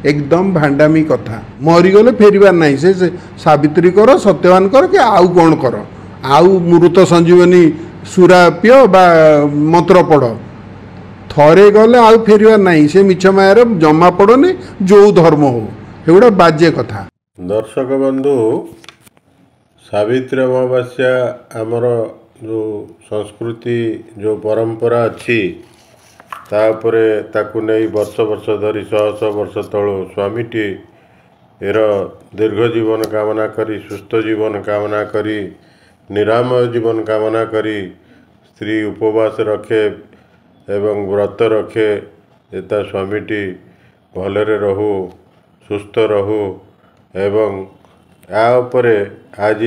एकदम भांडामी कथा मरीगले फेरबार ना से सावित्री कर सत्यवान कर कि आउ कौन कर आउ मृत संजीवनी सुरा पिय बा मंत्र पढ़ थरे गले आउ फेरबार ना से मिछ मायार जमा पड़नी जो धर्म हो एगुड़ा बाजे कथा। दर्शक बंधु सावित्री अमावास्या आमर जो संस्कृति जो परंपरा अच्छी तापरे ताकु नहीं वर्ष वर्ष धरी शह शह वर्ष तलु स्वामीटी एयर दीर्घ जीवन कामना करी सुस्थ जीवन कामना करी निरामय जीवन कामना करी स्त्री उपवास रखे एवं व्रत रखे एता स्वामीटी भलरे रहू सुस्थ रहू एवं आ उपरे आज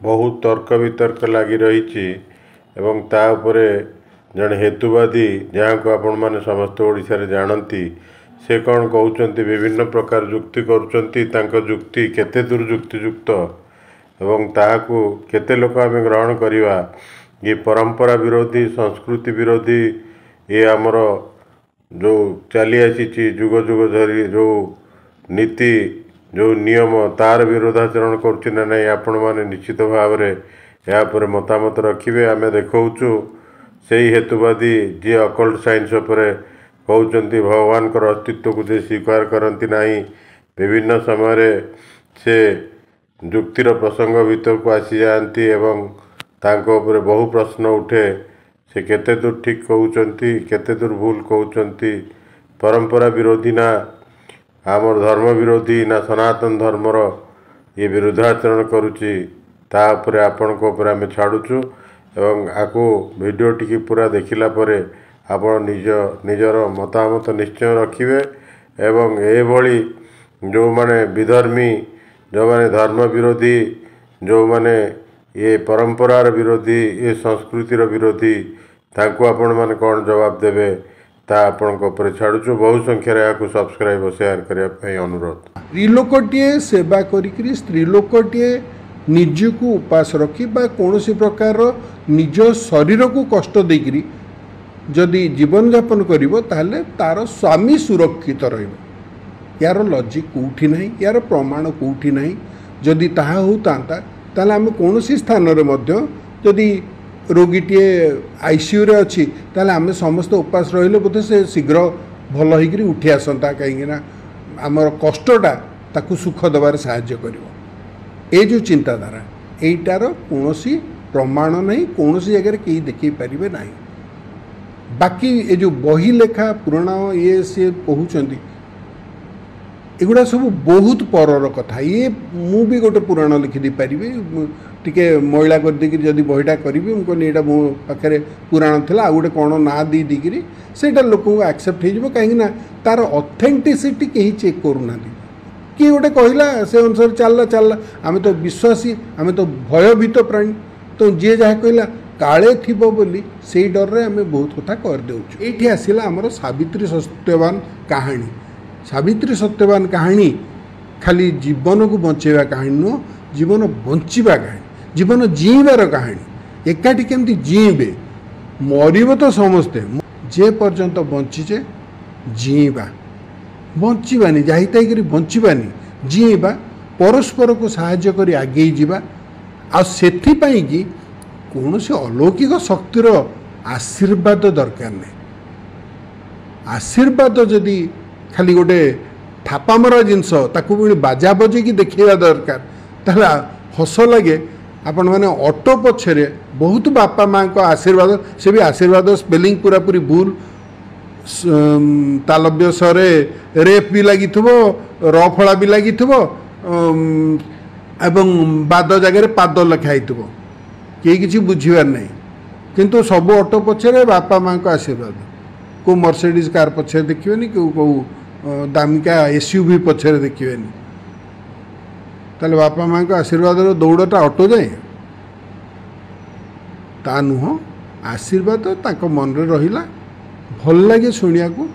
बहुत तर्क वितर्क लगी रही एवं ता उपरे जड़े हेतुवादी जहाँ को आपण मैंने समस्त ओडिशा रे जानती से कौन कहते विभिन्न प्रकार जुक्ति करुँच जुक्ति केते दूर जुक्तियुक्त एवं ताहाकू केते लोक आम ग्रहण करवा ये परंपरा विरोधी संस्कृति विरोधी ये आमर जो चली आसी जुग जुग धरी जो नीति जो नियम तार विरोधाचरण करुँच ना आपण मैंने निश्चित भाव में यापर मतामत रखिए आम देखु से हेतुवादी जी अकल्ट साइंस उपरे कहते भगवान का अस्तित्व को जे स्वीकार करती नहीं विभिन्न समय से जुक्तिर प्रसंग भीतर को आसी जाती एवं तांको उपरे बहु प्रश्न उठे से केते दूर ठीक कहते केते दूर भूल कहते परंपरा विरोधी ना आमर धर्म विरोधी ना सनातन धर्मर ये विरोधाचरण करुच्ची तापर आपण को ऊपर आम छाड़ुचु एवं आको वीडियो टी पूरा देखिला परे आपण निजर मतामत निश्चय रखिए एवं ए भली जो माने विधर्मी जो माने धर्म विरोधी जो माने ये परंपरार विरोधी ये संस्कृतिर विरोधी तांको आपण माने कौन जवाब देवे ता आपण को ऊपर छाड़ुचु बहु संख्या रे आको सब्सक्राइब और शेयर करिया पई अनुरोध। स्त्रीलोकटे सेवा करी स्त्रीलोकटे निजको उपास रखी बा कौन प्रकार निज शरीर को कष्ट देकरी जदि जीवन यापन करिवो ताहले तार स्वामी सुरक्षित रहिबो यार लॉजिक कोठी नहीं यार प्रमाण कोठी नहीं जदि ताहा होता ताहले आम कौन स्थान रे मध्य जदि रोगीटे आईसीयू रे अच्छी ताहले आम समस्त उपास रहिले बोधे से शीघ्र भल होइकरी उठी आसंता कहीं आमर कष्टटा ताकू सुख देवार साहाय्य करिवो ये जो चिंताधारा यहीटार कौन प्रमाण नहीं कौन जगह कहीं देखी पारे ना बाकी ये जो बही लेखा पुराण ये सी कहते एगुड़ा सब बहुत परर कथा ये मु भी गोटे पुराण लिखिदी पारि टिके मैला कर देकि जदि बहीटा करी मुझे यहाँ मो पाखे पुराण था गोटे कौन ना दी देकि सेटा लोक एक्सेप्ट हो कहीं तार ऑथेंटिसिटी कहीं चेक करूना किए गोटे कहला से अनुसार चलला चलला आम तो विश्वासी आम तो भयभीत प्राणी तो जी जहाँ कहला काले थिबो बोली से डर रे आम बहुत कथा करदे ये आसला आमर सावित्री सत्यवान कहानी सावित्री सत्यवान कहानी खाली जीवन को बचेवा कहानी नुह जीवन बंचवा कहानी जीवन जीवार कहानी एकाठी केमती जीवे मरब तो समस्ते जे पर्यंत बंचीचे जीवा बंचवानी जाहिताई बंचवानी जीवा परस्पर को साहाय्य करी आगे जीवा आथिपाई कि कौन से अलौकिक शक्तिर आशीर्वाद दरकार नहीं आशीर्वाद जदि खाली गोटे थापामरा जिनस ताकू भी बाजा बजेकी देखा दरकार ताहले हस लगे आपण मैंने ऑटो पछरे बहुत बापा माँ को आशीर्वाद से भी आशीर्वाद स्पेलिंग पूरा पूरी भूल तालव्य सरे रेफ भी लगी रफला भी लगी एवं बाद जगह पाद लिखाई किए किसी बुझीबार नहीं किंतु सब ऑटो पछरे बापा माँ को आशीर्वाद को मर्सिडीज कार पछरे देखिए कौ दामिका एसयूवी पछरे देखिए ताले बापा माँ को आशीर्वाद दौड़टा ऑटो जाए ता नुह आशीर्वाद ताक मन रे रहिला भल लगे शुणिया को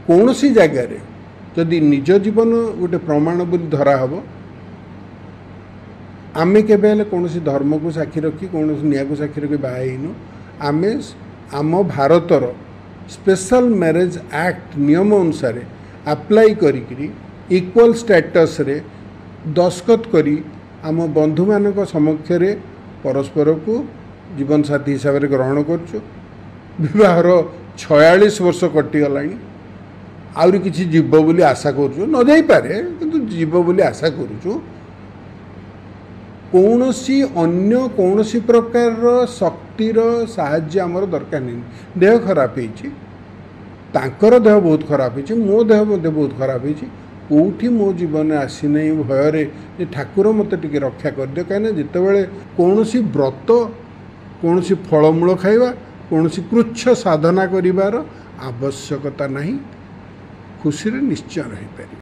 कौन सी जगार जदि निज जीवन गोटे प्रमाण बोली धरा हम आमे केबे कौन धर्म को साक्षी रखी कौन निया को साक्षी रखी बाहनु आमे आम भारतर स्पेशल मैरिज एक्ट नियम अनुसार ଆପ୍ଲାଏ କରିକିରି ଇକ୍ୱାଲ୍ ଷ୍ଟାଟସ୍ରେ ଦସ୍ତଖତ କରି ଆମ ବନ୍ଧୁମାନଙ୍କ ସମକ୍ଷରେ ପରସ୍ପରକୁ ଜୀବନସାଥୀ ହିସାବରେ ଗ୍ରହଣ କରୁଛୁ। ବିବାହର 46 ବର୍ଷ କଟିଗଲାଣି। ଆହୁରି କିଛି ଯିବ ବୋଲି ଆଶା କରୁଛୁ, ନ ଯାଇପାରେ କିନ୍ତୁ ଯିବ ବୋଲି ଆଶା କରୁଛୁ। କୌଣସି ଅନ୍ୟ କୌଣସି ପ୍ରକାରର ଶକ୍ତିର ସାହାଯ୍ୟ ଆମର ଦରକାର ନାହିଁ। ଦେହ ଖରାପ ହେଇଛି, ତାଙ୍କର ଦେହ ବହୁତ ଖରାପ ହେଇଛି, ମୋ ଦେହ ମଧ୍ୟ ବହୁତ ଖରାପ ହେଇଛି। କେଉଁଠି ମୋ ଜୀବନରେ ଆସିନାହିଁ ଭୟରେ ଯେ ଠାକୁର ମୋତେ ଟିକେ ରକ୍ଷା କରିଦିଅ। କାହିଁକିନା ଯେତେବେଳେ କୌଣସି ବ୍ରତ, କୌଣସି ଫଳମୂଳ ଖାଇବା, କୌଣସି କୃଚ୍ଛ ସାଧନା କରିବାର ଆବଶ୍ୟକତା ନାହିଁ। ଖୁସିରେ ନିଶ୍ଚୟ ରହିପାରିବେ।